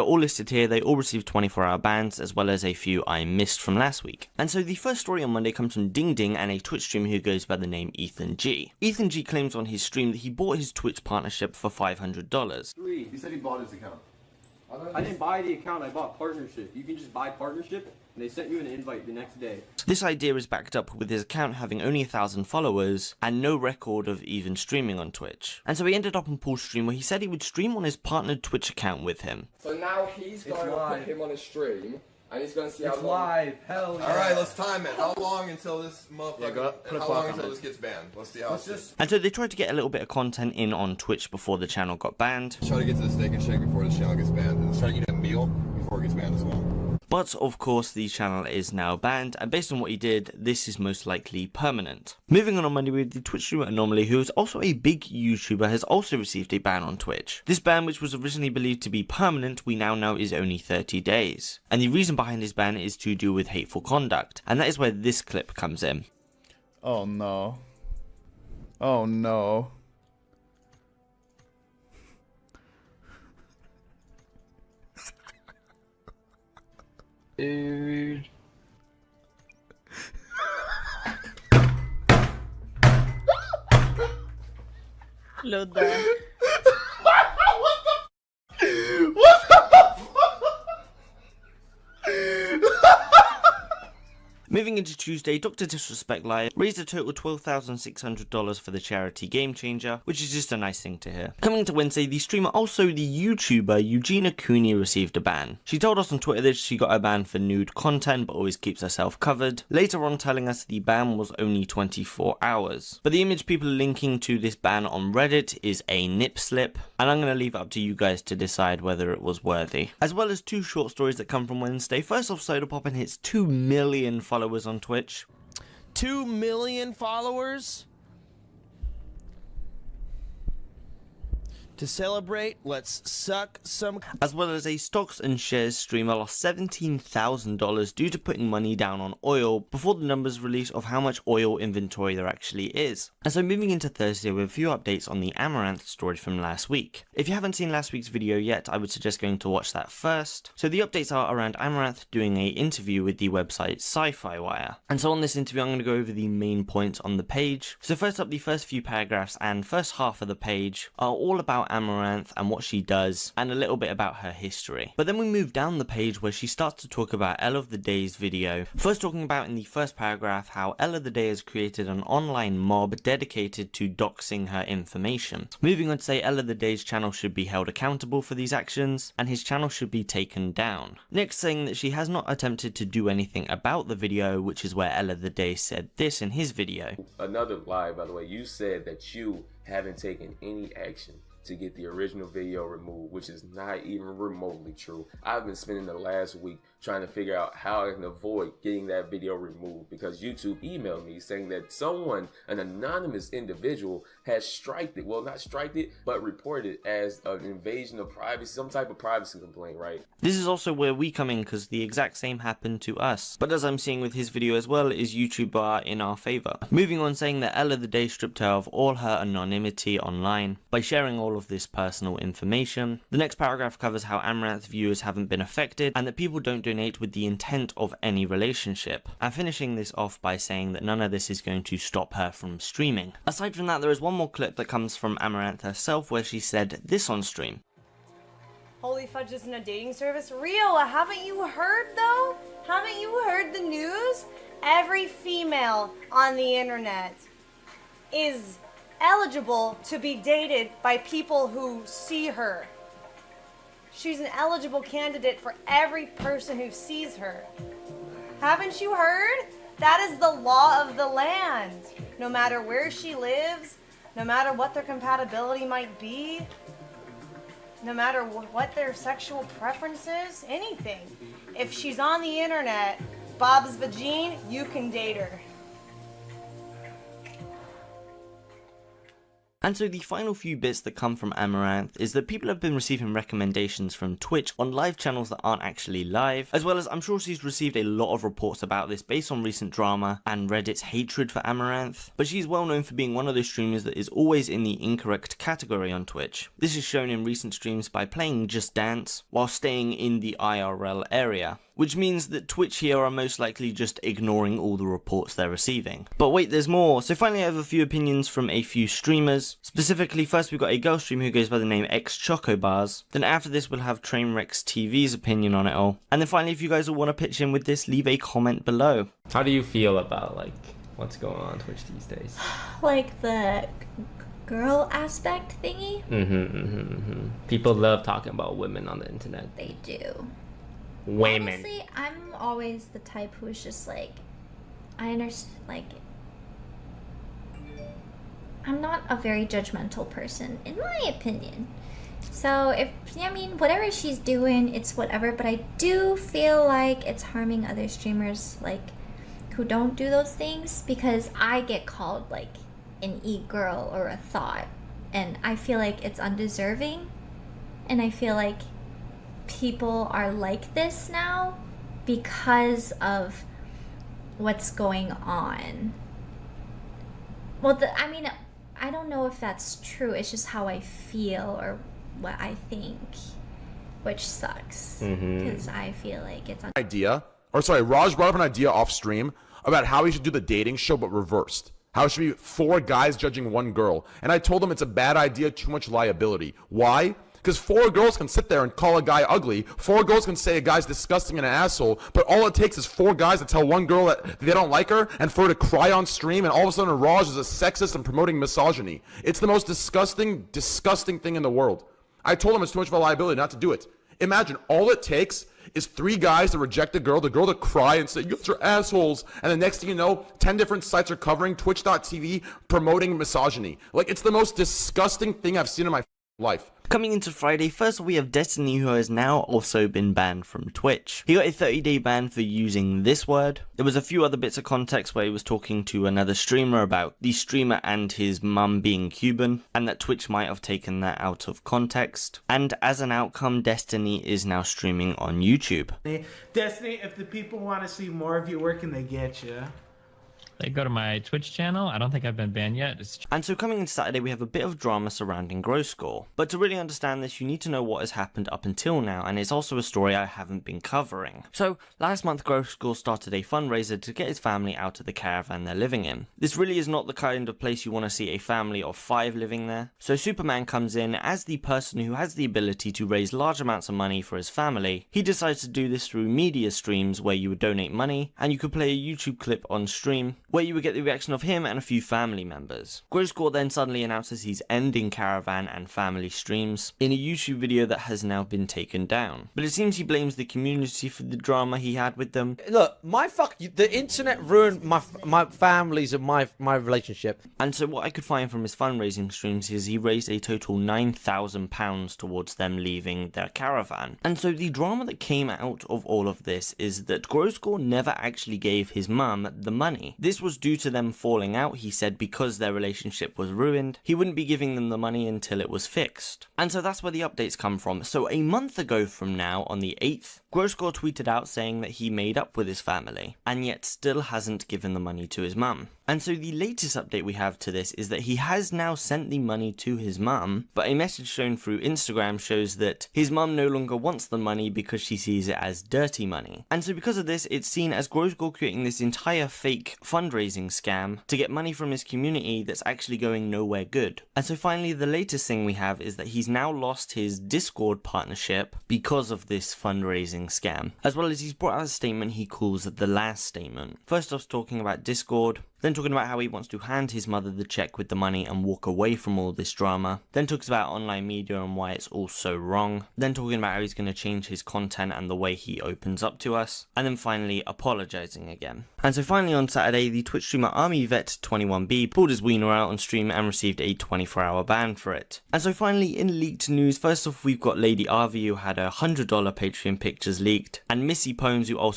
They're all listed here, they all received 24-hour bans, as well as a few I missed from last week. And so the first story on Monday comes from Ding Ding and a Twitch streamer who goes by the name Ethan G. Ethan G claims on his stream that he bought his Twitch partnership for $500. He said he bought his account. I didn't buy the account, I bought partnership. You can just buy partnership, and they sent you an invite the next day. This idea is backed up with his account having only 1,000 followers and no record of even streaming on Twitch. And so he ended up on Paul's stream where he said he would stream on his partnered Twitch account with him. So now he's going to put him on a stream, and he's going to see how long... It's live, hell yeah. Alright, let's time it. How long until this motherfucker... Yeah, go up, and how long until this gets banned? Let's see how it's... And so they tried to get a little bit of content in on Twitch before the channel got banned. Try to get to the Steak and Shake before the channel gets banned. And let's try to eat a meal before it gets banned as well. But of course the channel is now banned, and based on what he did, this is most likely permanent. Moving on Monday with the Twitch streamer Anomaly, who is also a big YouTuber, has also received a ban on Twitch. This ban, which was originally believed to be permanent, we now know is only 30 days. And the reason behind his ban is to do with hateful conduct, and that is where this clip comes in. Oh no. Oh no. Dude. Load that. Moving into Tuesday, Dr. Disrespect Live raised a total $12,600 for the charity Game Changer, which is just a nice thing to hear. Coming to Wednesday, the streamer, also the YouTuber Eugenia Cooney, received a ban. She told us on Twitter that she got a ban for nude content but always keeps herself covered, later on telling us the ban was only 24 hours. But the image people are linking to this ban on Reddit is a nip slip, and I'm going to leave it up to you guys to decide whether it was worthy. As well as two short stories that come from Wednesday. First off, Sodapoppin hits 2 million followers on Twitch. 2 million followers? To celebrate, let's suck some. As well as a stocks and shares streamer lost $17,000 due to putting money down on oil before the numbers release of how much oil inventory there actually is. And so moving into Thursday with a few updates on the Amouranth story from last week. If you haven't seen last week's video yet, I would suggest going to watch that first. So the updates are around Amouranth doing an interview with the website Sci-Fi Wire. And so on this interview, I'm going to go over the main points on the page. So first up, the first few paragraphs and first half of the page are all about Amouranth and what she does, and a little bit about her history. But then we move down the page where she starts to talk about Ella of the Day's video, first talking about in the first paragraph how Ella of the Day has created an online mob dedicated to doxing her information. Moving on to say Ella of the Day's channel should be held accountable for these actions, and his channel should be taken down. Next, saying that she has not attempted to do anything about the video, which is where Ella of the Day said this in his video. Another lie, by the way, you said that you haven't taken any action to get the original video removed, which is not even remotely true. I've been spending the last week trying to figure out how I can avoid getting that video removed because YouTube emailed me saying that someone, an anonymous individual, has striked it. Well, not striked it, but reported it as an invasion of privacy, some type of privacy complaint, right? This is also where we come in because the exact same happened to us. But as I'm seeing with his video as well, is YouTube are in our favor. Moving on, saying that Ella of the Day stripped her of all her anonymity online by sharing all of this personal information. The next paragraph covers how Amouranth viewers haven't been affected and that people don't donate with the intent of any relationship, and finishing this off by saying that none of this is going to stop her from streaming. Aside from that, there is one more clip that comes from Amouranth herself where she said this on stream. Holy fudge isn't a dating service? Rio, haven't you heard though? Haven't you heard the news? Every female on the internet is eligible to be dated by people who see her. She's an eligible candidate for every person who sees her. Haven't you heard? That is the law of the land. No matter where she lives, no matter what their compatibility might be, no matter what their sexual preference is, anything. If she's on the internet, Bob's vagine, you can date her. And so the final few bits that come from Amouranth is that people have been receiving recommendations from Twitch on live channels that aren't actually live, as well as I'm sure she's received a lot of reports about this based on recent drama and Reddit's hatred for Amouranth, but she's well known for being one of those streamers that is always in the incorrect category on Twitch. This is shown in recent streams by playing Just Dance while staying in the IRL area, which means that Twitch here are most likely just ignoring all the reports they're receiving. But wait, there's more. So finally I have a few opinions from a few streamers. Specifically, first we've got a girl streamer who goes by the name X Chocobars. Then after this we'll have Trainwrecks TV's opinion on it all. And then finally, if you guys all want to pitch in with this, leave a comment below. How do you feel about like what's going on Twitch these days? Like the girl aspect thingy? People love talking about women on the internet. They do. Women. Honestly, I'm always the type who's just like, I understand, like, I'm not a very judgmental person, in my opinion. So if, I mean, whatever she's doing, it's whatever, but I do feel like it's harming other streamers, like, who don't do those things, because I get called, like, an e-girl or a thought, and I feel like it's undeserving, and I feel like people are like this now because of what's going on. Well, I mean, I don't know if that's true. It's just how I feel or what I think, which sucks because I feel like it's Raj brought up an idea off stream about how he should do the dating show but reversed. How it should be 4 guys judging 1 girl. And I told him it's a bad idea, too much liability. Why? Because 4 girls can sit there and call a guy ugly. 4 girls can say a guy's disgusting and an asshole. But all it takes is 4 guys to tell 1 girl that they don't like her and for her to cry on stream. And all of a sudden Raj is a sexist and promoting misogyny. It's the most disgusting thing in the world. I told him it's too much of a liability not to do it. Imagine all it takes is 3 guys to reject the girl to cry and say, you guys are assholes. And the next thing you know, 10 different sites are covering Twitch.tv promoting misogyny. Like, it's the most disgusting thing I've seen in my life. Coming into Friday, first we have Destiny, who has now also been banned from Twitch. He got a 30-day ban for using this word. There was a few other bits of context where he was talking to another streamer about the streamer and his mum being Cuban, and that Twitch might have taken that out of context. And as an outcome, Destiny is now streaming on YouTube. Destiny, if the people want to see more of your work, and they get you. They go to my Twitch channel. I don't think I've been banned yet. And so coming into Saturday, we have a bit of drama surrounding Gore. But to really understand this, you need to know what has happened up until now, and it's also a story I haven't been covering. So last month, Gore started a fundraiser to get his family out of the caravan they're living in. This really is not the kind of place you want to see a family of 5 living there. So Superman comes in as the person who has the ability to raise large amounts of money for his family. He decides to do this through media streams where you would donate money, and you could play a YouTube clip on stream where you would get the reaction of him and a few family members. Gore then suddenly announces he's ending caravan and family streams in a YouTube video that has now been taken down. But it seems he blames the community for the drama he had with them. Look, the internet ruined my families and my relationship. And so what I could find from his fundraising streams is he raised a total £9,000 towards them leaving their caravan. And so the drama that came out of all of this is that Gore never actually gave his mum the money. This was due to them falling out, he said, because their relationship was ruined. He wouldn't be giving them the money until it was fixed. And so that's where the updates come from. So a month ago from now, on the 8th, Gore tweeted out saying that he made up with his family, and yet still hasn't given the money to his mum. And so the latest update we have to this is that he has now sent the money to his mum, but a message shown through Instagram shows that his mum no longer wants the money because she sees it as dirty money. And so because of this, it's seen as Gore creating this entire fake fundraising scam to get money from his community that's actually going nowhere good. And so finally, the latest thing we have is that he's now lost his Discord partnership because of this fundraising scam, as well as he's brought out a statement he calls the last statement. First off, talking about Discord, then talking about how he wants to hand his mother the check with the money and walk away from all this drama, then talks about online media and why it's all so wrong, then talking about how he's going to change his content and the way he opens up to us, and then finally apologizing again. And so finally on Saturday, the Twitch streamer ArmyVet21B pulled his wiener out on stream and received a 24-hour ban for it. And so finally, in leaked news, first off we've got Lady Arvi, who had her $100 Patreon pictures leaked, and Missy Poems, who also